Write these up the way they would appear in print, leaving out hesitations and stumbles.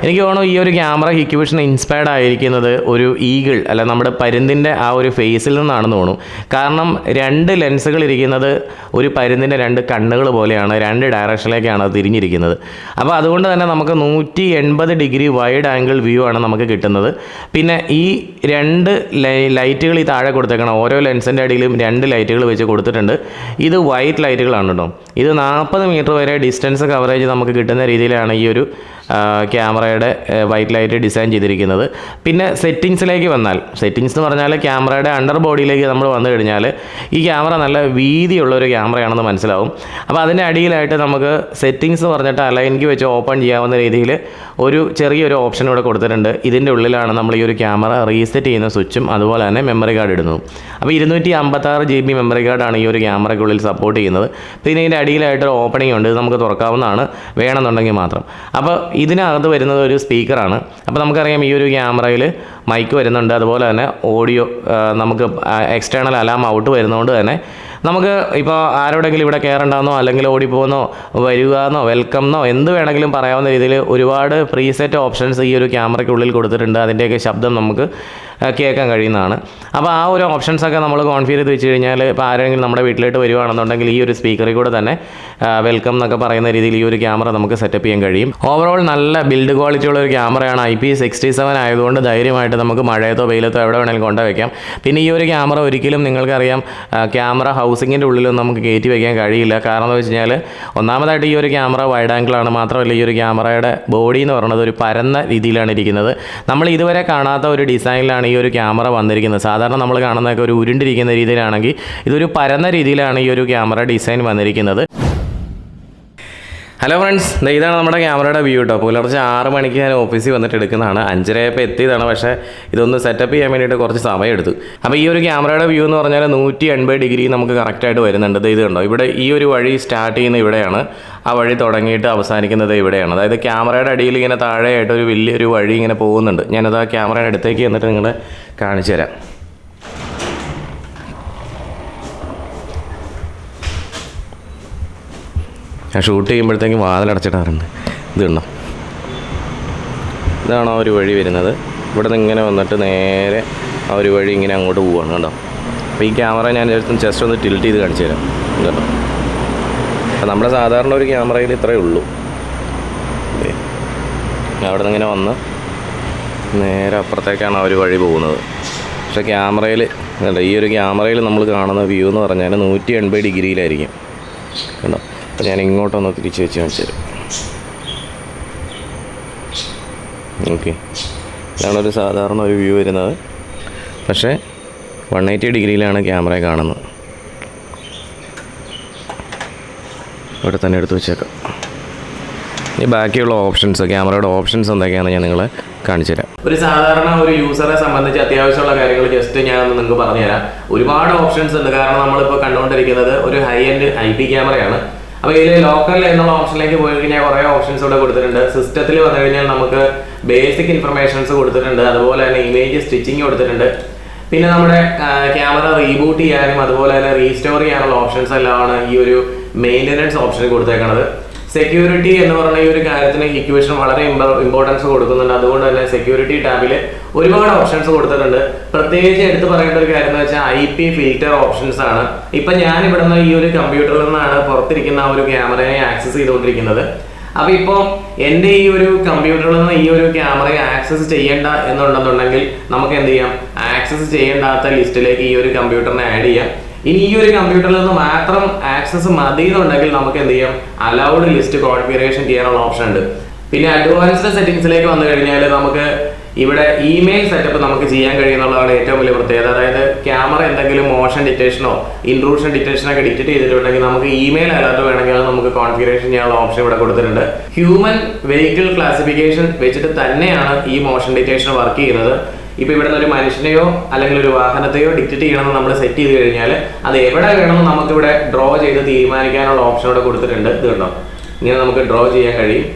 എനിക്ക് തോന്നുന്നു ഈ ഒരു ക്യാമറ ഹിക്വിഷൻ ഇൻസ്പയർഡ് ആയിരിക്കുന്നത് ഒരു ഈഗിൾ അല്ല നമ്മുടെ പരുന്തിൻ്റെ ആ ഒരു ഫേസിൽ നിന്നാണെന്ന് തോന്നുന്നു. കാരണം 2 ലെൻസുകൾ ഇരിക്കുന്നത് ഒരു പരുന്തിൻ്റെ 2 കണ്ണുകൾ പോലെയാണ്, 2 ഡയറക്ഷനിലേക്കാണ് അത് തിരിഞ്ഞിരിക്കുന്നത്. അപ്പോൾ അതുകൊണ്ട് തന്നെ നമുക്ക് 180 ഡിഗ്രി വൈഡ് ആംഗിൾ വ്യൂ ആണ് നമുക്ക് കിട്ടുന്നത്. പിന്നെ ഈ 2 ലൈറ്റുകൾ ഈ താഴെ കൊടുത്തേക്കണം, ഓരോ ലെൻസിൻ്റെ അടിയിലും 2 ലൈറ്റുകൾ വെച്ച് കൊടുത്തിട്ടുണ്ട്. ഇത് വൈറ്റ് ലൈറ്റുകളാണ് കേട്ടോ. ഇത് 40 മീറ്റർ വരെ ഡിസ്റ്റൻസ് കവറേജ് നമുക്ക് കിട്ടുന്ന രീതിയിലാണ് ഈ ഒരു ക്യാമറയുടെ വൈറ്റ് ലൈറ്റ് ഡിസൈൻ ചെയ്തിരിക്കുന്നത്. പിന്നെ സെറ്റിങ്സിലേക്ക് വന്നാൽ, സെറ്റിങ്സ് എന്ന് പറഞ്ഞാൽ ക്യാമറയുടെ അണ്ടർ ബോഡിയിലേക്ക് നമ്മൾ വന്നു കഴിഞ്ഞാൽ ഈ ക്യാമറ നല്ല വീതിയുള്ളൊരു ക്യാമറയാണെന്ന് മനസ്സിലാവും. അപ്പോൾ അതിൻ്റെ അടിയിലായിട്ട് നമുക്ക് സെറ്റിങ്സ് പറഞ്ഞിട്ട് അലൈൻക്ക് വെച്ച് ഓപ്പൺ ചെയ്യാവുന്ന രീതിയിൽ ഒരു ചെറിയൊരു ഓപ്ഷൻ ഇവിടെ കൊടുത്തിട്ടുണ്ട്. ഇതിൻ്റെ ഉള്ളിലാണ് നമ്മൾ ഈ ഒരു ക്യാമറ റീസെറ്റ് ചെയ്യുന്ന സ്വിച്ചും അതുപോലെ തന്നെ മെമ്മറി കാർഡ് ഇടുന്നതും. അപ്പോൾ 256 GB മെമ്മറി കാർഡാണ് ഈ ഒരു ക്യാമറയ്ക്കുള്ളിൽ സപ്പോർട്ട് ചെയ്യുന്നത്. പിന്നെ ഇതിൻ്റെ അടിയിലായിട്ടൊരു ഓപ്പണിംഗ് ഉണ്ട്, ഇത് നമുക്ക് തുറക്കാവുന്നതാണ് വേണമെന്നുണ്ടെങ്കിൽ മാത്രം. അപ്പോൾ ഇതിനകത്ത് വരുന്നത് ഒരു സ്പീക്കറാണ്. അപ്പോൾ നമുക്കറിയാം ഈ ഒരു ക്യാമറയിൽ മൈക്ക് വരുന്നുണ്ട്, അതുപോലെ തന്നെ ഓഡിയോ, നമുക്ക് എക്സ്റ്റേണൽ അലാം ഔട്ട് വരുന്നതുകൊണ്ട് തന്നെ നമുക്ക് ഇപ്പോൾ ആരോടെങ്കിലും ഇവിടെ കയറണ്ടെന്നോ അല്ലെങ്കിൽ ഓടിപ്പോകുന്നോ വരികയെന്നോ വെൽക്കം എന്നോ എന്ത് വേണമെങ്കിലും പറയാവുന്ന രീതിയിൽ ഒരുപാട് പ്രീസെറ്റ് ഓപ്ഷൻസ് ഈ ഒരു ക്യാമറയ്ക്കുള്ളിൽ കൊടുത്തിട്ടുണ്ട്. അതിൻ്റെയൊക്കെ ശബ്ദം നമുക്ക് കേൾക്കാൻ കഴിയുന്നതാണ്. അപ്പോൾ ആ ഒരു ഓപ്ഷൻസൊക്കെ നമ്മൾ കോൺഫിഗർ ചെയ്ത് വെച്ച് കഴിഞ്ഞാൽ ഇപ്പോൾ ആരെങ്കിലും നമ്മുടെ വീട്ടിലോട്ട് വരുവാണെന്നുണ്ടെങ്കിൽ ഈ ഒരു സ്പീക്കറിൽ കൂടെ തന്നെ വെൽക്കം എന്നൊക്കെ പറയുന്ന രീതിയിൽ ഈ ഒരു ക്യാമറ നമുക്ക് സെറ്റപ്പ് ചെയ്യാൻ കഴിയും. ഓവറോൾ നല്ല ബിൽഡ് ക്വാളിറ്റി ഉള്ള ഒരു ക്യാമറയാണ്. IP67 ആയതുകൊണ്ട് ധൈര്യമായിട്ട് നമുക്ക് മഴയത്തോ വെയിലത്തോ എവിടെ വേണമെങ്കിലും കൊണ്ടുവയ്ക്കാം. പിന്നെ ഈ ഒരു ക്യാമറ ഒരിക്കലും നിങ്ങൾക്കറിയാം ക്യാമറ ഹൗസിങ്ങിൻ്റെ ഉള്ളിലൊന്നും നമുക്ക് കയറ്റി വയ്ക്കാൻ കഴിയില്ല. കാരണം എന്ന് വെച്ച് കഴിഞ്ഞാൽ ഒന്നാമതായിട്ട് ഈ ഒരു ക്യാമറ വൈഡ് ആംഗിളാണ്, മാത്രമല്ല ഈ ഒരു ക്യാമറയുടെ ബോഡി എന്ന് പറയുന്നത് ഒരു പരന്ന രീതിയിലാണ് ഇരിക്കുന്നത്. നമ്മൾ ഇതുവരെ കാണാത്ത ഒരു ഡിസൈനിലാണ് ഈ ഒരു ക്യാമറ വന്നിരിക്കുന്നത്. സാധാരണ നമ്മൾ കാണുന്നതൊക്കെ ഒരു ഉരുണ്ടിരിക്കുന്ന രീതിയിലാണെങ്കിൽ ഇതൊരു പരന്ന രീതിയിലാണ് ഈ ഒരു ക്യാമറ ഡിസൈൻ വന്നിരിക്കുന്നത്. ഹലോ ഫ്രണ്ട്സ്, ഇതാണ് നമ്മുടെ ക്യാമറയുടെ വ്യൂ കേട്ടോ. പുലർച്ചെ 6 മണിക്ക് ഞാൻ ഓഫീസിൽ വന്നിട്ട് എടുക്കുന്നതാണ്. 5:30 എത്തിയതാണ്, പക്ഷേ ഇതൊന്ന് സെറ്റപ്പ് ചെയ്യാൻ വേണ്ടിയിട്ട് കുറച്ച് സമയം എടുത്തു. അപ്പോൾ ഈ ഒരു ക്യാമറയുടെ വ്യൂ എന്ന് പറഞ്ഞാൽ 180 ഡിഗ്രി നമുക്ക് കറക്റ്റായിട്ട് വരുന്നുണ്ട്. ഇത് കണ്ടോ, ഇവിടെ ഈ ഒരു വഴി സ്റ്റാർട്ട് ചെയ്യുന്ന ഇവിടെയാണ്, ആ വഴി തുടങ്ങിയിട്ട് അവസാനിക്കുന്നത് ഇവിടെയാണ്. അതായത് ക്യാമറയുടെ അടിയിൽ ഇങ്ങനെ താഴെയായിട്ട് ഒരു വലിയൊരു വഴി ഇങ്ങനെ പോകുന്നുണ്ട്. ഞാനത് ആ ക്യാമറയുടെ അടുത്തേക്ക് എന്നിട്ട് നിങ്ങളെ കാണിച്ചു തരാം. ഞാൻ ഷൂട്ട് ചെയ്യുമ്പോഴത്തേക്കും വാതിലടച്ചിടാറുണ്ട്. ഇത് കണ്ടോ, ഇതാണ് ആ ഒരു വഴി വരുന്നത്. ഇവിടെ നിന്ന് ഇങ്ങനെ വന്നിട്ട് നേരെ ആ ഒരു വഴി ഇങ്ങനെ അങ്ങോട്ട് പോവുകയാണ് കണ്ടോ. അപ്പോൾ ഈ ക്യാമറ ഞാൻ ജസ്റ്റ് ഒന്ന് ടിൽറ്റ് ചെയ്ത് കാണിച്ചു തരാം കേട്ടോ. അപ്പോൾ നമ്മുടെ സാധാരണ ഒരു ക്യാമറയിൽ ഇത്രയേ ഉള്ളൂ. അവിടെ നിന്ന് ഇങ്ങനെ വന്ന് നേരെ അപ്പുറത്തേക്കാണ് ആ ഒരു വഴി പോകുന്നത്. പക്ഷേ ക്യാമറയിൽ കണ്ടോ, ഈ ഒരു ക്യാമറയിൽ നമ്മൾ കാണുന്ന വ്യൂ എന്ന് പറഞ്ഞാൽ 180 ഡിഗ്രിയിലായിരിക്കും കണ്ടോ. അപ്പോൾ ഞാൻ ഇങ്ങോട്ടൊന്ന് തിരിച്ച് വെച്ച് കാണിച്ചു തരാം. ഓക്കെ, ഇതാണ് ഒരു സാധാരണ ഒരു വ്യൂ വരുന്നത്. പക്ഷേ 180 ഡിഗ്രിയിലാണ് ക്യാമറ കാണുന്നത്. ഇവിടെ തന്നെ എടുത്ത് വെച്ചേക്കാം. ഈ ബാക്കിയുള്ള ഓപ്ഷൻസ്, ക്യാമറയുടെ ഓപ്ഷൻസ് എന്തൊക്കെയാണെന്ന് ഞാൻ നിങ്ങളെ കാണിച്ചു തരാം. ഒരു സാധാരണ ഒരു യൂസറെ സംബന്ധിച്ച് അത്യാവശ്യമുള്ള കാര്യങ്ങൾ ജസ്റ്റ് ഞാനൊന്ന് നിങ്ങൾക്ക് പറഞ്ഞുതരാം. ഒരുപാട് ഓപ്ഷൻസ് ഉണ്ട്. കാരണം നമ്മളിപ്പോൾ കണ്ടുകൊണ്ടിരിക്കുന്നത് ഒരു ഹൈ എൻഡ് IP ക്യാമറയാണ്. അപ്പോൾ ഇതിൽ ലോക്കൽ എന്നുള്ള ഓപ്ഷനിലേക്ക് പോയി കഴിഞ്ഞാൽ കുറേ ഓപ്ഷൻസ് ഇവിടെ കൊടുത്തിട്ടുണ്ട്. സിസ്റ്റത്തിൽ വന്നു കഴിഞ്ഞാൽ നമുക്ക് ബേസിക് ഇൻഫർമേഷൻസ് കൊടുത്തിട്ടുണ്ട്, അതുപോലെ തന്നെ ഇമേജ് സ്റ്റിച്ചിങ് കൊടുത്തിട്ടുണ്ട്. പിന്നെ നമ്മുടെ ക്യാമറ റീബൂട്ട് ചെയ്യാനും അതുപോലെ തന്നെ റീസ്റ്റോർ ചെയ്യാനുള്ള ഓപ്ഷൻസ് എല്ലാമാണ് ഈ ഒരു മെയിൻ്റനൻസ് ഓപ്ഷനിൽ കൊടുത്തേക്കുന്നത്. സെക്യൂരിറ്റി എന്ന് പറഞ്ഞ ഈ ഒരു കാര്യത്തിന് ഇക്വേഷൻ വളരെ ഇമ്പോർട്ടൻസ് കൊടുക്കുന്നുണ്ട്. അതുകൊണ്ട് തന്നെ സെക്യൂരിറ്റി ടാബിൽ ഒരുപാട് ഓപ്ഷൻസ് കൊടുത്തിട്ടുണ്ട്. പ്രത്യേകിച്ച് എടുത്ത് പറയേണ്ട ഒരു കാര്യം എന്ന് വെച്ചാൽ IP ഫിൽറ്റർ ഓപ്ഷൻസ് ആണ്. ഇപ്പം ഞാൻ ഇവിടുന്ന് ഈ ഒരു കമ്പ്യൂട്ടറിൽ നിന്നാണ് പുറത്തിരിക്കുന്ന ആ ഒരു ക്യാമറയെ ആക്സസ് ചെയ്തുകൊണ്ടിരിക്കുന്നത്. അപ്പോൾ ഇപ്പോൾ എൻ്റെ ഈ ഒരു കമ്പ്യൂട്ടറിൽ നിന്ന് ഈ ഒരു ക്യാമറയെ ആക്സസ് ചെയ്യേണ്ട എന്നുണ്ടെന്നുണ്ടെങ്കിൽ നമുക്ക് എന്ത് ചെയ്യാം, ആക്സസ് ചെയ്യേണ്ടാത്ത ലിസ്റ്റിലേക്ക് ഈ ഒരു കമ്പ്യൂട്ടറിനെ ആഡ് ചെയ്യാം. ഇനി ഈ ഒരു കമ്പ്യൂട്ടറിൽ നിന്ന് മാത്രം ആക്സസ് മതി എന്നുണ്ടെങ്കിൽ നമുക്ക് എന്ത് ചെയ്യാം, അലൗഡ് ലിസ്റ്റ് കോൺഫിഗറേഷൻ ചെയ്യാനുള്ള ഓപ്ഷൻ ഉണ്ട്. പിന്നെ അഡ്വാൻസ്ഡ് സെറ്റിംഗ്സിലേക്ക് വന്നു കഴിഞ്ഞാൽ നമുക്ക് ഇവിടെ ഇമെയിൽ സെറ്റപ്പ് നമുക്ക് ചെയ്യാൻ കഴിയുന്നുള്ളതാണ് ഏറ്റവും വലിയ പ്രത്യേകത. അതായത് ക്യാമറ എന്തെങ്കിലും മോഷൻ ഡിറ്റക്ഷനോ ഇൻട്രൂഷൻ ഡിറ്റക്ഷനോ ഒക്കെ ഡിറ്റക്ട് ചെയ്തിട്ടുണ്ടെങ്കിൽ നമുക്ക് ഇമെയിൽ അലർട്ട് വേണമെങ്കിൽ അത് നമുക്ക് കോൺഫിഗറേഷൻ ചെയ്യാനുള്ള ഓപ്ഷൻ ഇവിടെ കൊടുത്തിട്ടുണ്ട്. ഹ്യൂമൻ വെഹിക്കിൾ ക്ലാസിഫിക്കേഷൻ വെച്ചിട്ട് തന്നെയാണ് ഈ മോഷൻ ഡിറ്റക്ഷൻ വർക്ക് ചെയ്യുന്നത്. ഇപ്പോൾ ഇവിടെ നിന്ന് ഒരു മനുഷ്യനെയോ അല്ലെങ്കിൽ ഒരു വാഹനത്തെയോ ഡിറ്റക്ട് ചെയ്യണമെന്ന് നമ്മൾ സെറ്റ് ചെയ്ത് കഴിഞ്ഞാൽ അത് എവിടെ വേണമെന്ന് നമുക്കിവിടെ ഡ്രോ ചെയ്ത് തീരുമാനിക്കാനുള്ള ഓപ്ഷൻ ഇവിടെ കൊടുത്തിട്ടുണ്ട്. ഇത് കണ്ടോ, ഇങ്ങനെ നമുക്ക് ഡ്രോ ചെയ്യാൻ കഴിയും.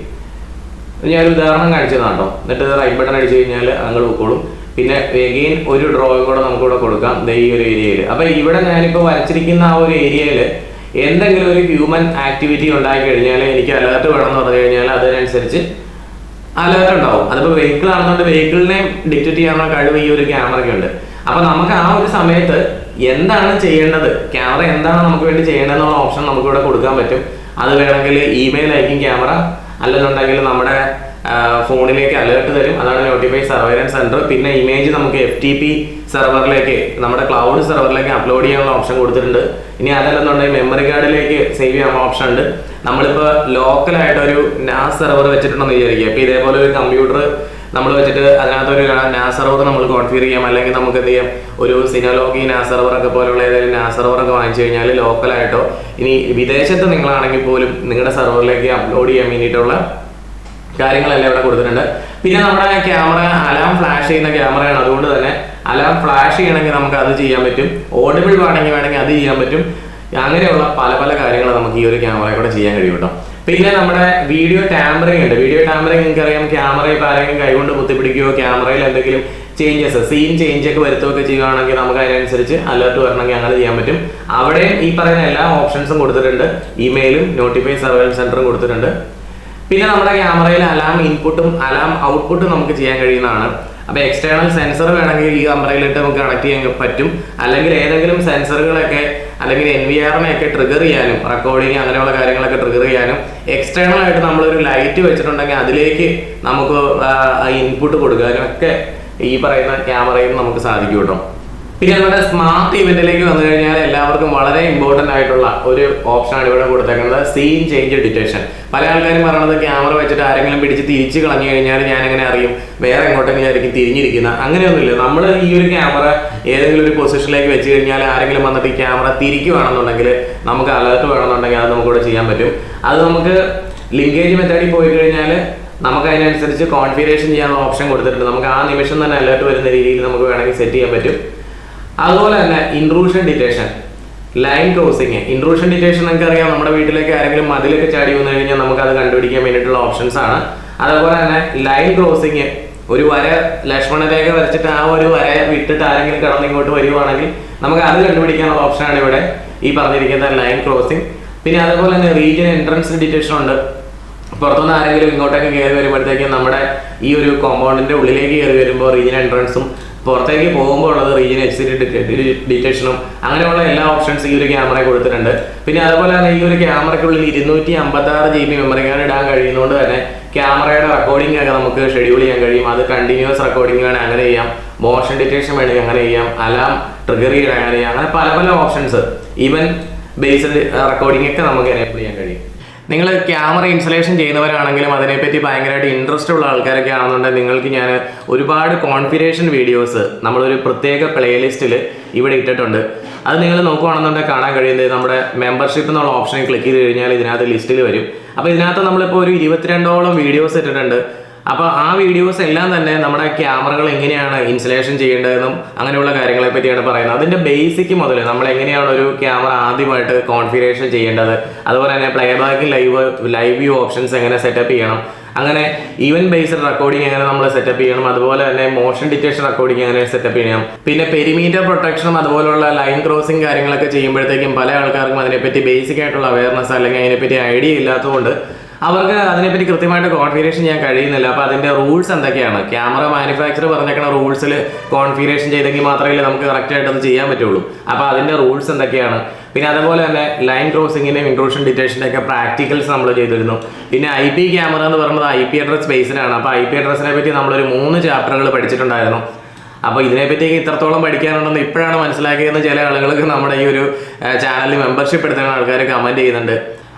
ഞാനൊരു ഉദാഹരണം കാണിച്ചതാണ് കേട്ടോ. എന്നിട്ട് റൈറ്റ് ബട്ടൺ അടിച്ചു കഴിഞ്ഞാൽ അങ്ങോട്ട് പോയിക്കോളും. പിന്നെ എഗെയിൻ ഒരു ഡ്രോയും കൂടെ നമുക്കിവിടെ കൊടുക്കാം ഈ ഒരു ഏരിയയിൽ. അപ്പോൾ ഇവിടെ ഞാനിപ്പോൾ വരച്ചിരിക്കുന്ന ആ ഒരു ഏരിയയിൽ എന്തെങ്കിലും ഒരു ഹ്യൂമൻ ആക്ടിവിറ്റി ഉണ്ടായി കഴിഞ്ഞാൽ എനിക്ക് അലേർട്ട് വേണമെന്ന് പറഞ്ഞു കഴിഞ്ഞാൽ അതിനനുസരിച്ച് അലേർട്ട് ഉണ്ടാവും. അതിപ്പോൾ വെഹിക്കിൾ ആണെന്നുണ്ടെങ്കിൽ വെഹിക്കിളിനെ ഡിറ്റക്ട് ചെയ്യാനുള്ള കഴിവ് ഈ ഒരു ക്യാമറയ്ക്ക് ഉണ്ട്. അപ്പൊ നമുക്ക് ആ ഒരു സമയത്ത് എന്താണ് ചെയ്യേണ്ടത്, ക്യാമറ എന്താണ് നമുക്ക് വേണ്ടി ചെയ്യേണ്ടതെന്നുള്ള ഓപ്ഷൻ നമുക്ക് ഇവിടെ കൊടുക്കാൻ പറ്റും. അത് വേണമെങ്കിൽ ഇമെയിൽ അയക്കും ക്യാമറ, അല്ലെന്നുണ്ടെങ്കിൽ നമ്മുടെ ഫോണിലേക്ക് അലേർട്ട് തരും. അതാണ് നോട്ടിഫൈ സർവൈലൻസ് സെന്റർ. പിന്നെ ഇമേജ് നമുക്ക് FTP സെർവറിലേക്ക്, നമ്മുടെ ക്ലൗഡ് സെർവറിലേക്ക് അപ്ലോഡ് ചെയ്യാനുള്ള ഓപ്ഷൻ കൊടുത്തിട്ടുണ്ട്. ഇനി അതല്ലെന്നുണ്ടെങ്കിൽ മെമ്മറി കാർഡിലേക്ക് സേവ് ചെയ്യാനുള്ള ഓപ്ഷൻ ഉണ്ട്. നമ്മളിപ്പോൾ ലോക്കലായിട്ടൊരു NAS സെർവർ വെച്ചിട്ടുണ്ടെന്ന് വിചാരിക്കുക. ഇപ്പോൾ ഇതേപോലെ ഒരു കമ്പ്യൂട്ടർ നമ്മൾ വെച്ചിട്ട് അതിനകത്തൊരു NAS സെർവർ നമ്മൾ കോൺഫിഗർ ചെയ്യാം. അല്ലെങ്കിൽ നമുക്ക് എന്ത് ചെയ്യാം, ഒരു സിനോലോഗി NAS സെർവർ ഒക്കെ പോലുള്ള ഏതെങ്കിലും NAS സെർവർ ഒക്കെ വാങ്ങിച്ചു കഴിഞ്ഞാൽ ലോക്കലായിട്ടോ ഇനി വിദേശത്ത് നിങ്ങളാണെങ്കിൽ പോലും നിങ്ങളുടെ സെർവറിലേക്ക് അപ്ലോഡ് ചെയ്യാൻ വേണ്ടിയിട്ടുള്ള കാര്യങ്ങളെല്ലാം ഇവിടെ കൊടുത്തിട്ടുണ്ട്. പിന്നെ നമ്മുടെ ക്യാമറ അലാം ഫ്ലാഷ് ചെയ്യുന്ന ക്യാമറയാണ്. അതുകൊണ്ട് തന്നെ അലാം ഫ്ലാഷ് ചെയ്യണമെങ്കിൽ നമുക്ക് അത് ചെയ്യാൻ പറ്റും. ഓഡിബിൾ വേണമെങ്കിൽ അത് ചെയ്യാൻ പറ്റും. അങ്ങനെയുള്ള പല പല കാര്യങ്ങൾ നമുക്ക് ഈ ഒരു ക്യാമറയിൽ കൂടെ ചെയ്യാൻ കഴിയും കേട്ടോ. പിന്നെ നമ്മുടെ വീഡിയോ ടാമ്പറിംഗ് ഉണ്ട്. വീഡിയോ ടാമ്പറിംഗ് നിങ്ങൾക്കറിയാം, ക്യാമറ ഇപ്പോൾ ആരെങ്കിലും കൈകൊണ്ട് കുത്തിപ്പിടിക്കുകയോ ക്യാമറയിൽ എന്തെങ്കിലും ചേഞ്ചസ്, സീൻ ചേഞ്ച് ഒക്കെ വരുത്തുകയൊക്കെ ചെയ്യുകയാണെങ്കിൽ നമുക്ക് അതിനനുസരിച്ച് അലേർട്ട് വരണമെങ്കിൽ അങ്ങനെ ചെയ്യാൻ പറ്റും. അവിടെ ഈ പറയുന്ന എല്ലാ ഓപ്ഷൻസും കൊടുത്തിട്ടുണ്ട്. ഇമെയിലും നോട്ടിഫൈ സർവൈലൻസ് സെന്ററും കൊടുത്തിട്ടുണ്ട്. പിന്നെ നമ്മുടെ ക്യാമറയിൽ അലാം ഇൻപുട്ടും അലാം ഔട്ട്പുട്ടും നമുക്ക് ചെയ്യാൻ കഴിയുന്നതാണ്. അപ്പോൾ എക്സ്റ്റേണൽ സെൻസർ വേണമെങ്കിൽ ഈ ക്യാമറയിലിട്ട് നമുക്ക് കണക്ട് ചെയ്യാൻ പറ്റും. അല്ലെങ്കിൽ ഏതെങ്കിലും സെൻസറുകളൊക്കെ അല്ലെങ്കിൽ NVR-നെയൊക്കെ ട്രിഗർ ചെയ്യാനും റെക്കോർഡിങ് അങ്ങനെയുള്ള കാര്യങ്ങളൊക്കെ ട്രിഗർ ചെയ്യാനും എക്സ്റ്റേണൽ ആയിട്ട് നമ്മളൊരു ലൈറ്റ് വെച്ചിട്ടുണ്ടെങ്കിൽ അതിലേക്ക് നമുക്ക് ഇൻപുട്ട് കൊടുക്കാനും ഒക്കെ ഈ പറയുന്ന ക്യാമറയിൽ നമുക്ക് സാധിക്കും കേട്ടോ. പിന്നെ നമ്മുടെ സ്മാർട്ട് ഇവന്റിലേക്ക് വന്നു കഴിഞ്ഞാൽ എല്ലാവർക്കും വളരെ ഇമ്പോർട്ടൻ്റ് ആയിട്ടുള്ള ഒരു ഓപ്ഷനാണ് ഇവിടെ കൊടുത്തേക്കുന്നത്, സീൻ ചേഞ്ച് ഡിറ്റക്ഷൻ. പല ആൾക്കാരും പറയണത് ക്യാമറ വെച്ചിട്ട് ആരെങ്കിലും പിടിച്ച് തിരിച്ച് കളഞ്ഞു കഴിഞ്ഞാൽ ഞാൻ എങ്ങനെ അറിയും വേറെ എങ്ങോട്ടെങ്കിലും ആയിരിക്കും തിരിഞ്ഞിരിക്കുന്ന, അങ്ങനെയൊന്നുമില്ല. നമ്മൾ ഈ ഒരു ക്യാമറ ഏതെങ്കിലും ഒരു പൊസിഷനിലേക്ക് വെച്ച് കഴിഞ്ഞാൽ ആരെങ്കിലും വന്നിട്ട് ഈ ക്യാമറ തിരിക്കുകയാണെന്നുണ്ടെങ്കിൽ നമുക്ക് അലേർട്ട് വേണമെന്നുണ്ടെങ്കിൽ അത് നമുക്കിവിടെ ചെയ്യാൻ പറ്റും. അത് നമുക്ക് ലിങ്കേജ് മെത്തേഡിൽ പോയി കഴിഞ്ഞാൽ നമുക്ക് അതിനനുസരിച്ച് കോൺഫിഗറേഷൻ ചെയ്യാനുള്ള ഓപ്ഷൻ കൊടുത്തിട്ടുണ്ട്. നമുക്ക് ആ നിമിഷം തന്നെ അലേർട്ട് വരുന്ന രീതിയിൽ നമുക്ക് വേണമെങ്കിൽ സെറ്റ് ചെയ്യാൻ പറ്റും. അതുപോലെ തന്നെ intrusion detection, line crossing. Intrusion detection നിങ്ങൾക്ക് അറിയാം, നമ്മുടെ വീട്ടിലേക്ക് ആരെങ്കിലും മതിലൊക്കെ ചാടി വന്നു കഴിഞ്ഞാൽ നമുക്ക് അത് കണ്ടുപിടിക്കാൻ വേണ്ടിയിട്ടുള്ള ഓപ്ഷൻസ് ആണ്. അതുപോലെ തന്നെ ലൈൻ ക്രോസിങ്, ഒരു വര ലക്ഷ്മണരേഖ വരച്ചിട്ട് ആ ഒരു വര വിട്ടിട്ട് ആരെങ്കിലും കടന്ന് ഇങ്ങോട്ട് വരുവാണെങ്കിൽ നമുക്ക് അത് കണ്ടുപിടിക്കാനുള്ള ഓപ്ഷനാണ് ഇവിടെ ഈ പറഞ്ഞിരിക്കുന്ന ലൈൻ ക്രോസിങ്. പിന്നെ അതുപോലെ തന്നെ റീജിയൻ എൻട്രൻസ് ഡിറ്റക്ഷൻ ഉണ്ട്. പുറത്തുനിന്ന് ആരെങ്കിലും ഇങ്ങോട്ടൊക്കെ കയറി വരുമ്പോഴത്തേക്കും നമ്മുടെ ഈ ഒരു കോമ്പൗണ്ടിന്റെ ഉള്ളിലേക്ക് കയറി വരുമ്പോൾ റീജിയൻ എൻട്രൻസും പുറത്തേക്ക് പോകുമ്പോൾ ഉള്ളത് റീജിയൻ എക്സിറ്റ് ഡിറ്റക്ഷനും അങ്ങനെയുള്ള എല്ലാ ഓപ്ഷൻസ് ഈ ഒരു ക്യാമറയിൽ കൊടുത്തിട്ടുണ്ട്. പിന്നെ അതുപോലെ തന്നെ ഈ ഒരു ക്യാമറയ്ക്കുള്ളിൽ 256 GB മെമ്മറി കാർഡ് ഇടാൻ കഴിയുന്നതുകൊണ്ട് തന്നെ ക്യാമറയുടെ റെക്കോർഡിംഗ് ഒക്കെ നമുക്ക് ഷെഡ്യൂൾ ചെയ്യാൻ കഴിയും. അത് കണ്ടിന്യൂസ് റെക്കോർഡിംഗ് വേണമെങ്കിൽ അങ്ങനെ ചെയ്യാം, മോഷൻ ഡിറ്റക്ഷൻ വേണമെങ്കിൽ അങ്ങനെ ചെയ്യാം, അലാം ട്രിഗർ ചെയ്യാൻ അങ്ങനെ ചെയ്യാം. അങ്ങനെ പല പല ഓപ്ഷൻസ്, ഈവൻ ബേസ്ഡ് റെക്കോർഡിംഗ് ഒക്കെ നമുക്ക് എനേബിൾ ചെയ്യാൻ കഴിയും. നിങ്ങൾ ക്യാമറ ഇൻസ്റ്റലേഷൻ ചെയ്യുന്നവരാണെങ്കിലും അതിനെപ്പറ്റി ഭയങ്കരമായിട്ട് ഇൻട്രസ്റ്റ് ഉള്ള ആൾക്കാരൊക്കെ ആണെന്നുണ്ടെങ്കിൽ നിങ്ങൾക്ക് ഞാൻ ഒരുപാട് കോൺഫിഗറേഷൻ വീഡിയോസ് നമ്മളൊരു പ്രത്യേക പ്ലേലിസ്റ്റിൽ ഇവിടെ ഇട്ടിട്ടുണ്ട്. അത് നിങ്ങൾ നോക്കുകയാണെന്നുണ്ടെങ്കിൽ കാണാൻ കഴിയുന്നത് നമ്മുടെ മെമ്പർഷിപ്പ് എന്നുള്ള ഓപ്ഷനിൽ ക്ലിക്ക് ചെയ്ത് കഴിഞ്ഞാൽ ഇതിനകത്ത് ലിസ്റ്റിൽ വരും. അപ്പോൾ ഇതിനകത്ത് നമ്മളിപ്പോൾ ഒരു 22ഓളം വീഡിയോസ് ഇട്ടിട്ടുണ്ട്. അപ്പോൾ ആ വീഡിയോസ് എല്ലാം തന്നെ നമ്മുടെ ക്യാമറകൾ എങ്ങനെയാണ് ഇൻസ്റ്റലേഷൻ ചെയ്യേണ്ടതെന്നും അങ്ങനെയുള്ള കാര്യങ്ങളെ പറ്റിയാണ് പറയുന്നത്. അതിൻ്റെ ബേസിക് മുതൽ നമ്മൾ എങ്ങനെയാണ് ഒരു ക്യാമറ ആദ്യമായിട്ട് കോൺഫിഗറേഷൻ ചെയ്യേണ്ടത്, അതുപോലെ തന്നെ പ്ലേബാക്ക് ലൈവ് വ്യൂ ഓപ്ഷൻസ് എങ്ങനെ സെറ്റപ്പ് ചെയ്യണം, അങ്ങനെ ഈവൻ ബേസ്ഡ് റെക്കോർഡിംഗ് എങ്ങനെ നമ്മൾ സെറ്റപ്പ് ചെയ്യണം, അതുപോലെ തന്നെ മോഷൻ ഡിറ്റക്ഷൻ റെക്കോർഡിംഗ് എങ്ങനെ സെറ്റപ്പ് ചെയ്യണം, പിന്നെ പെരിമീറ്റർ പ്രൊട്ടക്ഷനും അതുപോലുള്ള ലൈൻ ക്രോസിംഗ് കാര്യങ്ങളൊക്കെ ചെയ്യുമ്പോഴത്തേക്കും പല ആൾക്കാർക്കും അതിനെപ്പറ്റി ബേസിക് ആയിട്ടുള്ള അവയർനെസ് അല്ലെങ്കിൽ അതിനെപ്പറ്റി ഐഡിയ ഇല്ലാത്തതുകൊണ്ട് അവർക്ക് അതിനെപ്പറ്റി കൃത്യമായിട്ട് കോൺഫിഗറേഷൻ ചെയ്യാൻ കഴിയുന്നില്ല. അപ്പോൾ അതിൻ്റെ റൂൾസ് എന്തൊക്കെയാണ്, ക്യാമറ മാനുഫാക്ചർ പറഞ്ഞേക്കുന്ന റൂൾസിൽ കോൺഫിഗറേഷൻ ചെയ്തെങ്കിൽ മാത്രമേ നമുക്ക് കറക്റ്റായിട്ട് അത് ചെയ്യാൻ പറ്റുള്ളൂ. അപ്പോൾ അതിൻ്റെ റൂൾസ് എന്തൊക്കെയാണ്, പിന്നെ അതുപോലെ തന്നെ ലൈൻ ക്രോസിങ്ങിൻ്റെയും ഇൻട്രൂഷൻ ഡിറ്റക്ഷൻ്റെ ഒക്കെ പ്രാക്ടിക്കൽസ് നമ്മൾ ചെയ്തിരുന്നു. പിന്നെ IP ക്യാമറ എന്ന് പറയുന്നത് IP അഡ്രസ് ബേസ്ഡാണ്. അപ്പോൾ IP അഡ്രസ്സിനെ പറ്റി നമ്മളൊരു 3 ചാപ്റ്ററുകൾ പഠിച്ചിട്ടുണ്ടായിരുന്നു. അപ്പോൾ ഇതിനെപ്പറ്റി ഇത്രത്തോളം പഠിക്കാനുണ്ടെന്ന് ഇപ്പോഴാണ് മനസ്സിലാക്കിയതെന്ന് ചില ആളുകൾക്ക് നമ്മുടെ ഈ ഒരു ചാനലിൽ മെമ്പർഷിപ്പ് എടുത്തുന്ന ആൾക്കാർ കമൻറ്റ് ചെയ്യുന്നുണ്ട്.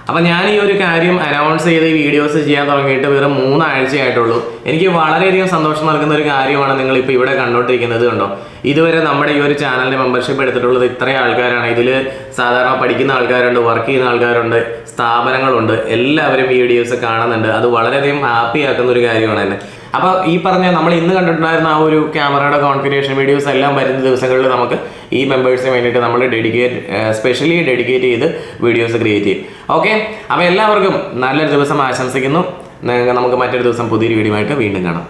അപ്പോൾ ഞാൻ ഈ ഒരു കാര്യം അനൗൺസ് ചെയ്ത് ഈ വീഡിയോസ് ചെയ്യാൻ തുടങ്ങിയിട്ട് വെറും 3 ആഴ്ചയായിട്ടുള്ളൂ. എനിക്ക് വളരെയധികം സന്തോഷം നൽകുന്ന ഒരു കാര്യമാണ് നിങ്ങളിപ്പോൾ ഇവിടെ കണ്ടുകൊണ്ടിരിക്കുന്നത്. കണ്ടോ, ഇതുവരെ നമ്മുടെ ഈ ഒരു ചാനലിന് മെമ്പർഷിപ്പ് എടുത്തിട്ടുള്ളത് ഇത്രയും ആൾക്കാരാണ്. ഇതിൽ സാധാരണ പഠിക്കുന്ന ആൾക്കാരുണ്ട്, വർക്ക് ചെയ്യുന്ന ആൾക്കാരുണ്ട്, സ്ഥാപനങ്ങളുണ്ട്, എല്ലാവരും ഈ വീഡിയോസ് കാണുന്നുണ്ട്. അത് വളരെയധികം ഹാപ്പി ആക്കുന്ന ഒരു കാര്യമാണ് എന്നെ. അപ്പോൾ ഈ പറഞ്ഞ നമ്മൾ ഇന്ന് കണ്ടിട്ടുണ്ടായിരുന്ന ആ ഒരു ക്യാമറയുടെ കോൺഫിഗറേഷൻ വീഡിയോസ് എല്ലാം വരുന്ന ദിവസങ്ങളിൽ നമുക്ക് ഈ മെമ്പേഴ്സിന് വേണ്ടിയിട്ട് നമ്മൾ സ്പെഷ്യലി ഡെഡിക്കേറ്റ് ചെയ്ത് വീഡിയോസ് ക്രിയേറ്റ് ചെയ്യും. ഓക്കെ, അപ്പോൾ എല്ലാവർക്കും നല്ലൊരു ദിവസം ആശംസിക്കുന്നു. നമുക്ക് മറ്റൊരു ദിവസം പുതിയൊരു വീഡിയോ ആയിട്ട് വീണ്ടും കാണാം.